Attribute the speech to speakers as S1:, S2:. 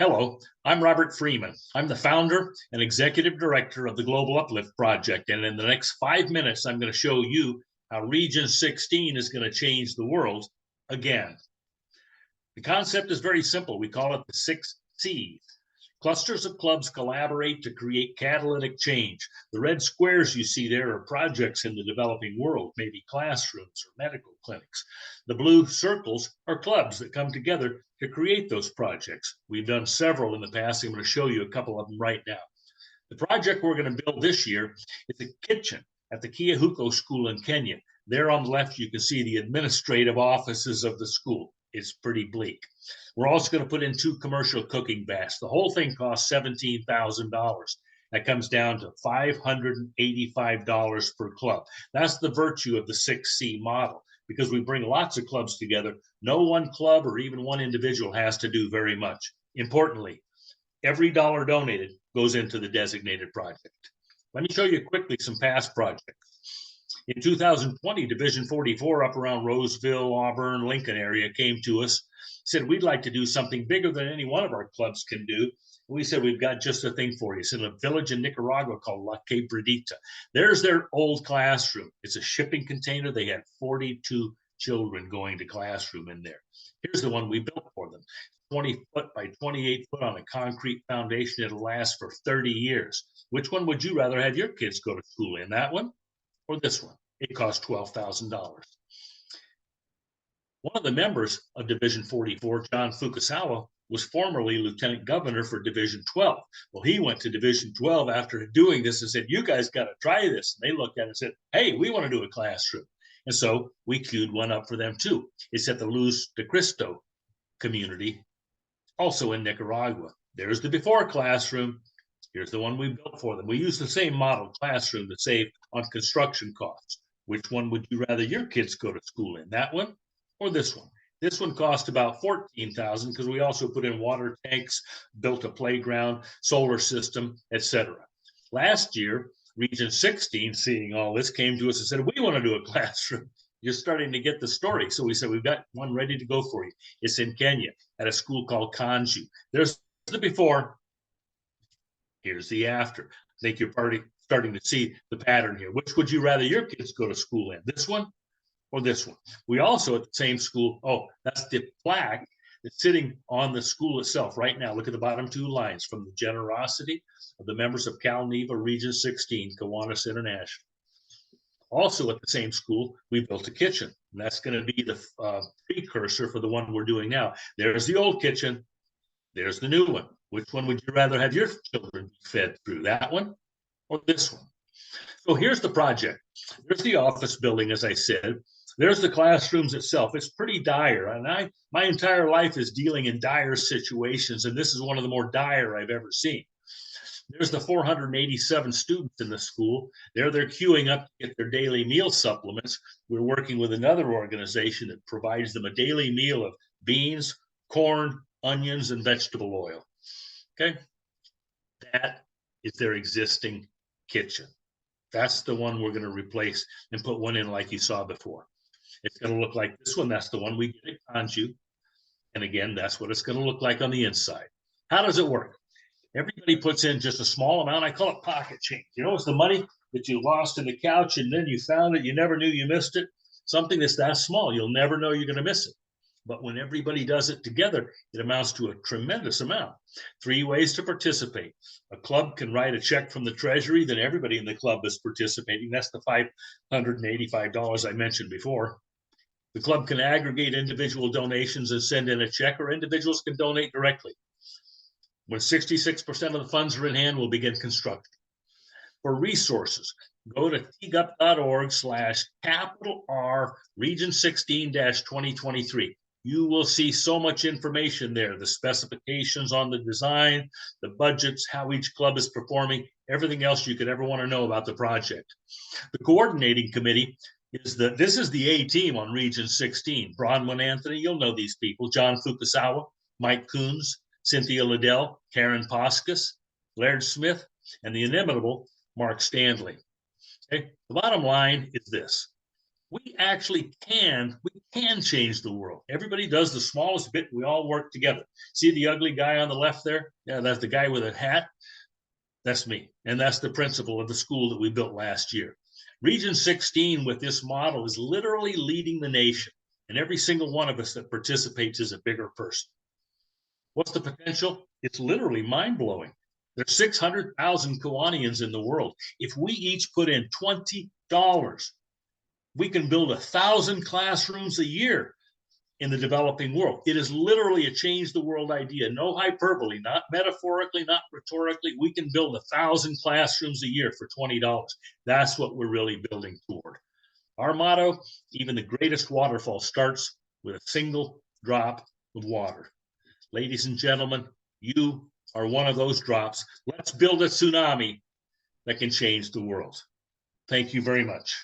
S1: Hello, I'm Robert Freeman. I'm the founder and executive director of the Global Uplift Project. And in the next 5 minutes, I'm going to show you how Region 16 is going to change the world again. The concept is very simple. We call it the 6Cs. Clusters of clubs collaborate to create catalytic change. The red squares you see there are projects in the developing world, maybe classrooms or medical clinics. The blue circles are clubs that come together to create those projects. We've done several in the past. I'm going to show you a couple of them right now. The project we're going to build this year is a kitchen at the Kiwanis School in Kenya. There on the left, you can see the administrative offices of the school. It's pretty bleak. We're also going to put in 2 commercial cooking baths. The whole thing costs $17,000. That comes down to $585 per club. That's the virtue of the 6C model, because we bring lots of clubs together. No one club or even one individual has to do very much. Importantly, every dollar donated goes into the designated project. Let me show you quickly some past projects. In 2020, Division 44 up around Roseville, Auburn, Lincoln area came to us, said, we'd like to do something bigger than any one of our clubs can do. We said, we've got just a thing for you. It's in a village in Nicaragua called La Quebradita. There's their old classroom. It's a shipping container. They had 42 children going to classroom in there. Here's the one we built for them. 20 foot by 28 foot on a concrete foundation. It'll last for 30 years. Which one would you rather have your kids go to school in? That one or this one? It cost $12,000. One of the members of Division 44, John Fukusawa, was formerly Lieutenant Governor for Division 12. Well, he went to Division 12 after doing this and said, you guys got to try this. And they looked at it and said, hey, we want to do a classroom. And so we queued one up for them too. It's at the Luz de Cristo community, also in Nicaragua. There's the before classroom. Here's the one we built for them. We use the same model classroom to save on construction costs. Which one would you rather your kids go to school in? That one or this one? This one cost about $14,000 because we also put in water tanks, built a playground, solar system, etc. Last year, Region 16, seeing all this, came to us and said, we want to do a classroom. You're starting to get the story. So we said, we've got one ready to go for you. It's in Kenya at a school called Kanju. There's the before. Here's the after. I think you're starting to see the pattern here. Which would you rather your kids go to school in? This one or this one? We also at the same school, that's the plaque that's sitting on the school itself right now. Look at the bottom 2 lines, from the generosity of the members of Cal Neva Region 16, Kiwanis International. Also at the same school, we built a kitchen, and that's going to be the precursor for the one we're doing now. There's the old kitchen. There's the new one. Which one would you rather have your children be fed through? That one or this one? So here's the project. There's the office building, as I said. There's the classrooms itself. It's pretty dire. And my entire life is dealing in dire situations, and this is one of the more dire I've ever seen. There's the 487 students in the school. They're queuing up to get their daily meal supplements. We're working with another organization that provides them a daily meal of beans, corn, onions, and vegetable oil. Okay, that is their existing kitchen. That's the one we're going to replace and put one in like you saw before. It's going to look like this one. That's the one we get at Kanju. And again, that's what it's going to look like on the inside. How does it work? Everybody puts in just a small amount. I call it pocket change. You know, it's the money that you lost in the couch and then you found it. You never knew you missed it. Something that's that small, you'll never know you're going to miss it. But when everybody does it together, it amounts to a tremendous amount. 3 ways to participate. A club can write a check from the treasury, then everybody in the club is participating. That's the $585 I mentioned before. The club can aggregate individual donations and send in a check, or individuals can donate directly. When 66% of the funds are in hand, we'll begin construction. For resources, go to tgup.org/R Region 16-2023. You will see so much information there, the specifications on the design, the budgets, how each club is performing, everything else you could ever want to know about the project. The coordinating committee this is the A team on Region 16. Bronwyn Anthony, you'll know these people. John Fukusawa, Mike Coons, Cynthia Liddell, Karen Poskus, Laird Smith, and the inimitable Mark Stanley. Okay? The bottom line is this. We actually we can change the world. Everybody does the smallest bit. We all work together. See the ugly guy on the left there? Yeah, that's the guy with a hat. That's me. And that's the principal of the school that we built last year. Region 16 with this model is literally leading the nation. And every single one of us that participates is a bigger person. What's the potential? It's literally mind blowing. There's 600,000 Kiwanians in the world. If we each put in $20, we can build 1,000 classrooms a year in the developing world. It is literally a change the world idea. No hyperbole, not metaphorically, not rhetorically. We can build 1,000 classrooms a year for $20. That's what we're really building toward. Our motto, even the greatest waterfall starts with a single drop of water. Ladies and gentlemen, you are one of those drops. Let's build a tsunami that can change the world. Thank you very much.